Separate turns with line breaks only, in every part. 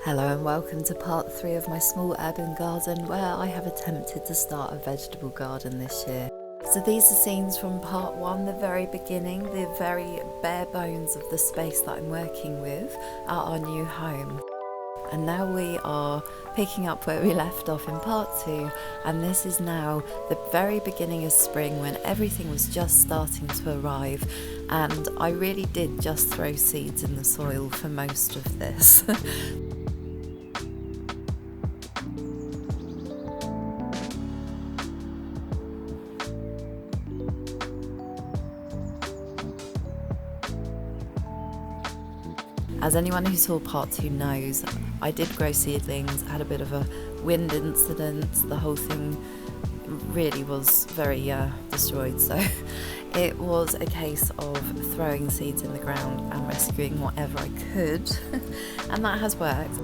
Hello and welcome to part 3 of my small urban garden where I have attempted to start a vegetable garden this year. So these are scenes from part 1, the very beginning, the very bare bones of the space that I'm working with at our new home. And now we are picking up where we left off in part 2, and this is now the very beginning of spring when everything was just starting to arrive, and I really did just throw seeds in the soil for most of this. As anyone who saw part 2 knows, I did grow seedlings, had a bit of a wind incident, the whole thing really was very destroyed, so it was a case of throwing seeds in the ground and rescuing whatever I could, and that has worked.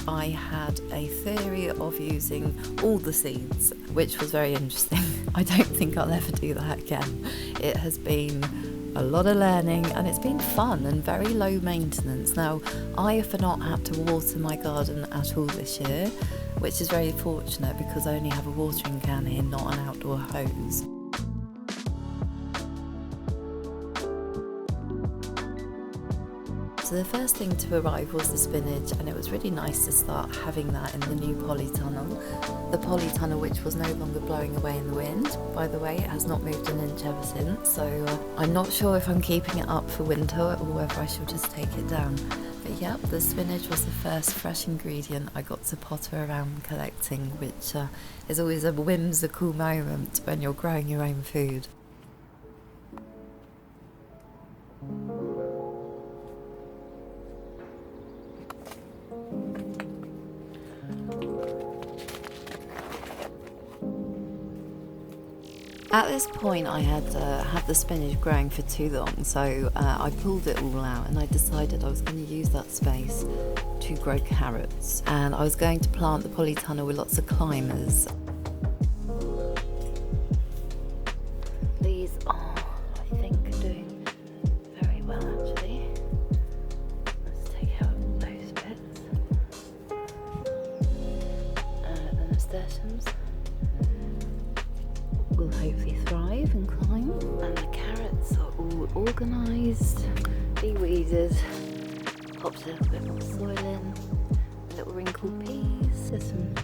I had a theory of using all the seeds, which was very interesting. I don't think I'll ever do that again. It has been a lot of learning and it's been fun and very low maintenance. Now, I have not had to water my garden at all this year, which is very fortunate because I only have a watering can here, not an outdoor hose. So the first thing to arrive was the spinach, and it was really nice to start having that in the new polytunnel. The polytunnel which was no longer blowing away in the wind. By the way, it has not moved an inch ever since, so I'm not sure if I'm keeping it up for winter or whether I shall just take it down. But yep, the spinach was the first fresh ingredient I got to potter around collecting, which is always a whimsical moment when you're growing your own food. At this point I had had the spinach growing for too long, so I pulled it all out and I decided I was going to use that space to grow carrots, and I was going to plant the polytunnel with lots of climbers. These are, I think, doing very well actually. Let's take out those bits. The nasturtiums will hopefully thrive and climb, and the carrots are all organised, de-weeded, popped a little bit more soil in, little wrinkled peas, there's some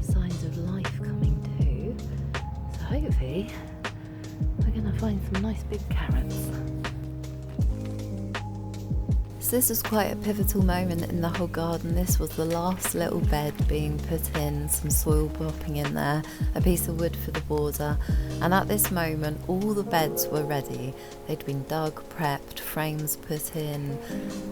signs of life coming too, so hopefully we're going to find some nice big carrots. So this was quite a pivotal moment in the whole garden. This was the last little bed being put in, some soil popping in there, a piece of wood for the border, and at this moment all the beds were ready. They'd been dug, prepped, frames put in,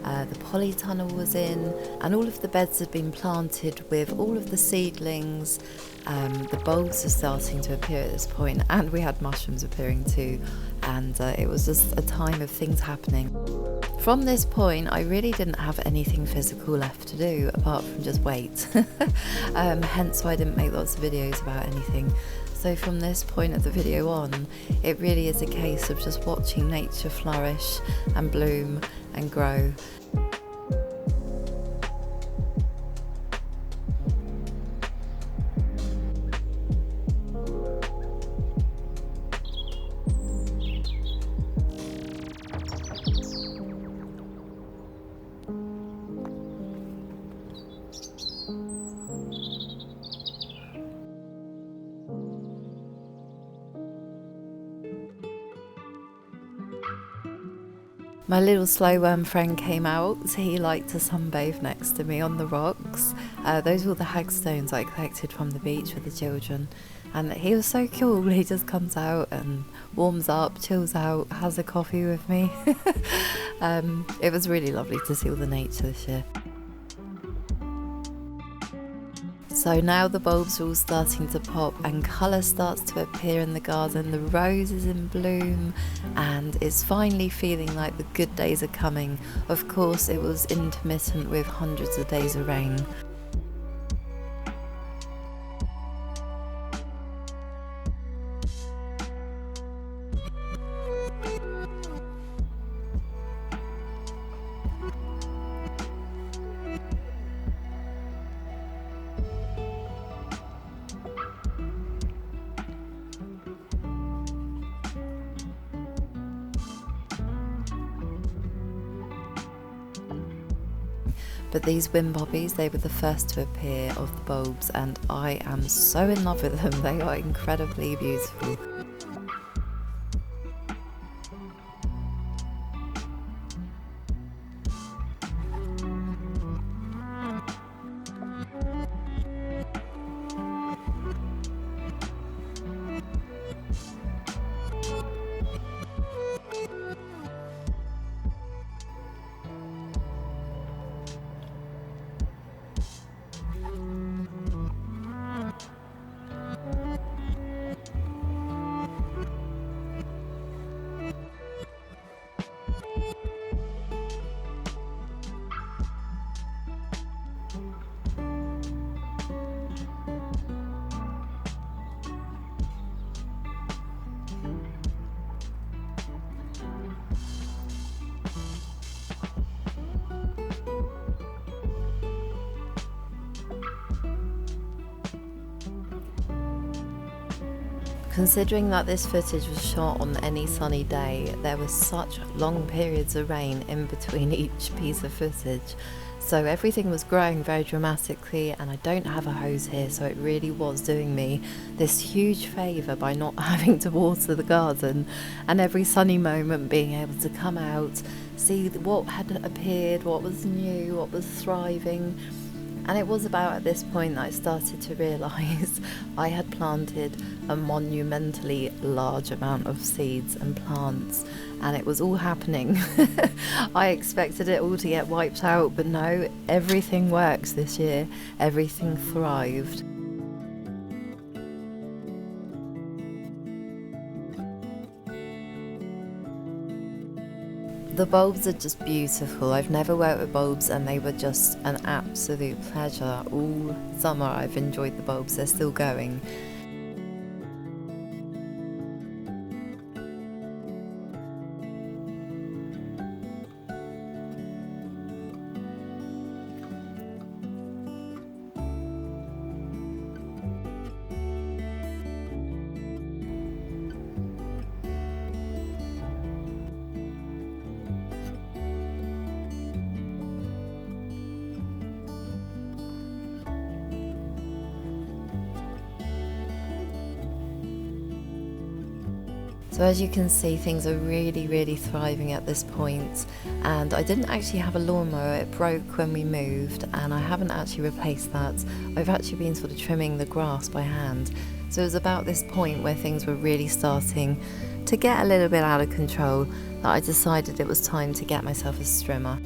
the polytunnel was in, and all of the beds had been planted with all of the seedlings. The bulbs are starting to appear at this point, and we had mushrooms appearing too, and it was just a time of things happening. From this point, I really didn't have anything physical left to do apart from just wait. Hence why I didn't make lots of videos about anything. So from this point of the video on, it really is a case of just watching nature flourish and bloom and grow. My little slow worm friend came out. He liked to sunbathe next to me on the rocks. Those were the hagstones I collected from the beach with the children. And he was so cool. He just comes out and warms up, chills out, has a coffee with me. It was really lovely to see all the nature this year. So now the bulbs are all starting to pop and colour starts to appear in the garden. The rose is in bloom and it's finally feeling like the good days are coming. Of course, it was intermittent with hundreds of days of rain. But these wind poppies, they were the first to appear of the bulbs, and I am so in love with them. They are incredibly beautiful. Considering that this footage was shot on any sunny day, there were such long periods of rain in between each piece of footage. So everything was growing very dramatically, and I don't have a hose here, so it really was doing me this huge favour by not having to water the garden, and every sunny moment being able to come out, see what had appeared, what was new, what was thriving. And it was about at this point that I started to realise I had planted a monumentally large amount of seeds and plants, and it was all happening. I expected it all to get wiped out, but no, everything works this year. Everything thrived. The bulbs are just beautiful. I've never worked with bulbs and they were just an absolute pleasure. All summer I've enjoyed the bulbs, they're still going. So as you can see, things are really thriving at this point, and I didn't actually have a lawnmower. It broke when we moved and I haven't actually replaced that. I've actually been sort of trimming the grass by hand. So it was about this point where things were really starting to get a little bit out of control that I decided it was time to get myself a strimmer.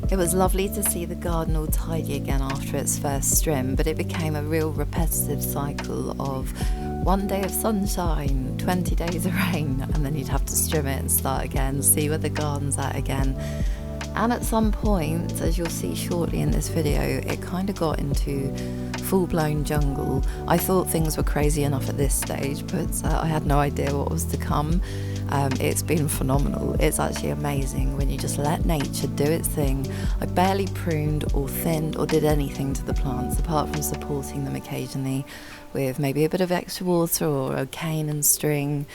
It was lovely to see the garden all tidy again after its first trim, but it became a real repetitive cycle of one day of sunshine, 20 days of rain, and then you'd have to trim it and start again, see where the garden's at again. And at some point, as you'll see shortly in this video, it kind of got into full-blown jungle. I thought things were crazy enough at this stage, but I had no idea what was to come. It's been phenomenal. It's actually amazing when you just let nature do its thing. I barely pruned or thinned or did anything to the plants apart from supporting them occasionally with maybe a bit of extra water or a cane and string.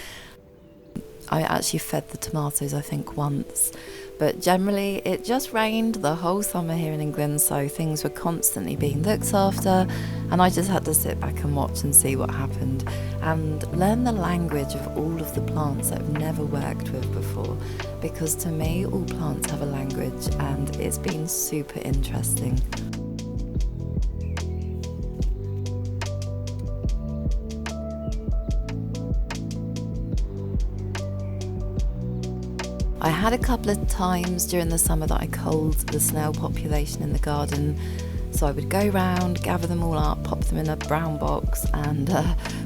I actually fed the tomatoes, I think, once. But generally, it just rained the whole summer here in England, so things were constantly being looked after, and I just had to sit back and watch and see what happened and learn the language of all of the plants that I've never worked with before, because to me, all plants have a language, and it's been super interesting. I had a couple of times during the summer that I culled the snail population in the garden. So I would go round, gather them all up, pop them in a brown box, and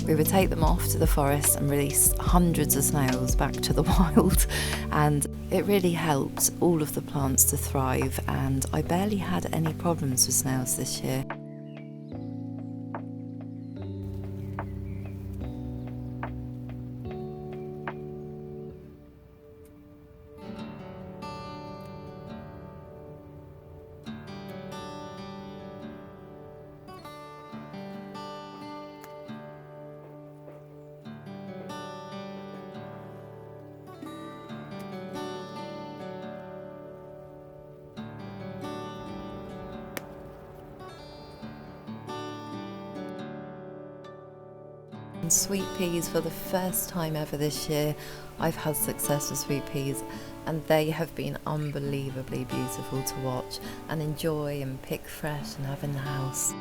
we would take them off to the forest and release hundreds of snails back to the wild. And it really helped all of the plants to thrive, and I barely had any problems with snails this year. And sweet peas, for the first time ever this year, I've had success with sweet peas, and they have been unbelievably beautiful to watch and enjoy and pick fresh and have in the house.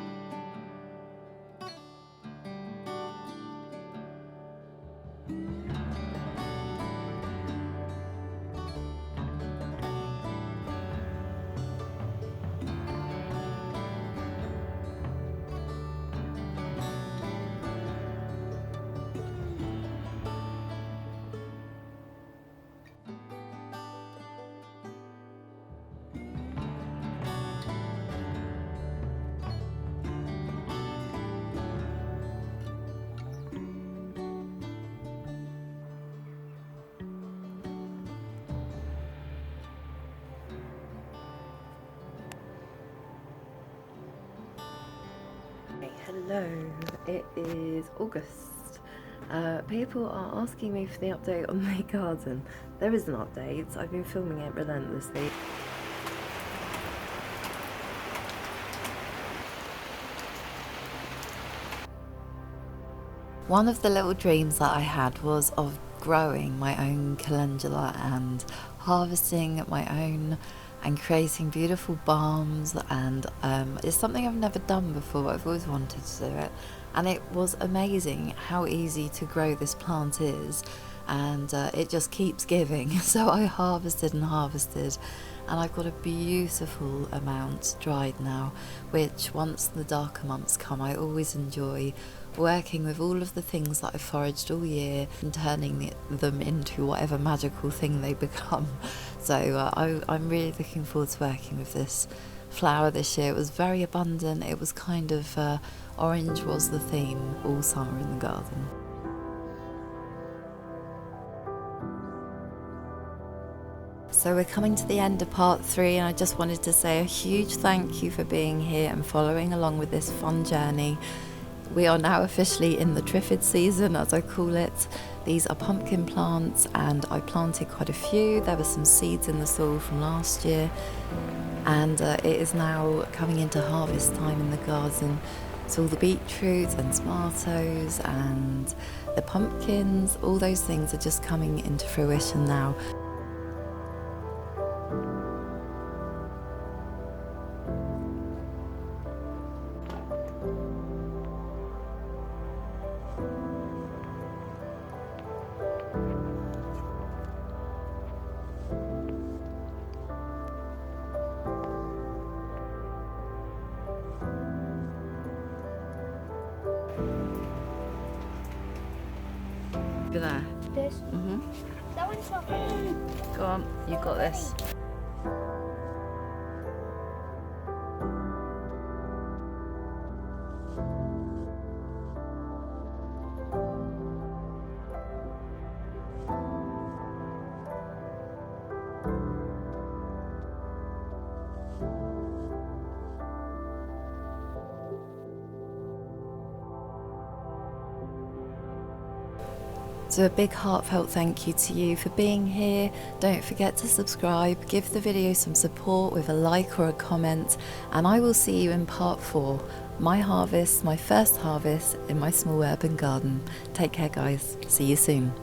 Hello, it is August. People are asking me for the update on my garden. There is an update. I've been filming it relentlessly. One of the little dreams that I had was of growing my own calendula and harvesting my own and creating beautiful balms, and it's something I've never done before. I've always wanted to do it, and it was amazing how easy to grow this plant is, and it just keeps giving. So I harvested and harvested, and I've got a beautiful amount dried now, which once the darker months come, I always enjoy working with all of the things that I've foraged all year and turning them into whatever magical thing they become. So I'm really looking forward to working with this flower this year. It was very abundant. It was kind of orange was the theme all summer in the garden. So we're coming to the end of part 3, and I just wanted to say a huge thank you for being here and following along with this fun journey. We are now officially in the triffid season, as I call it. These are pumpkin plants, and I planted quite a few. There were some seeds in the soil from last year, and it is now coming into harvest time in the garden. So all the beetroot and tomatoes and the pumpkins, all those things are just coming into fruition now. There.
This?
Mm-hmm.
That one's not.
Go on, you've got this. So a big heartfelt thank you to you for being here. Don't forget to subscribe, give the video some support with a like or a comment, and I will see you in part 4, my harvest, my first harvest in my small urban garden. Take care guys, see you soon.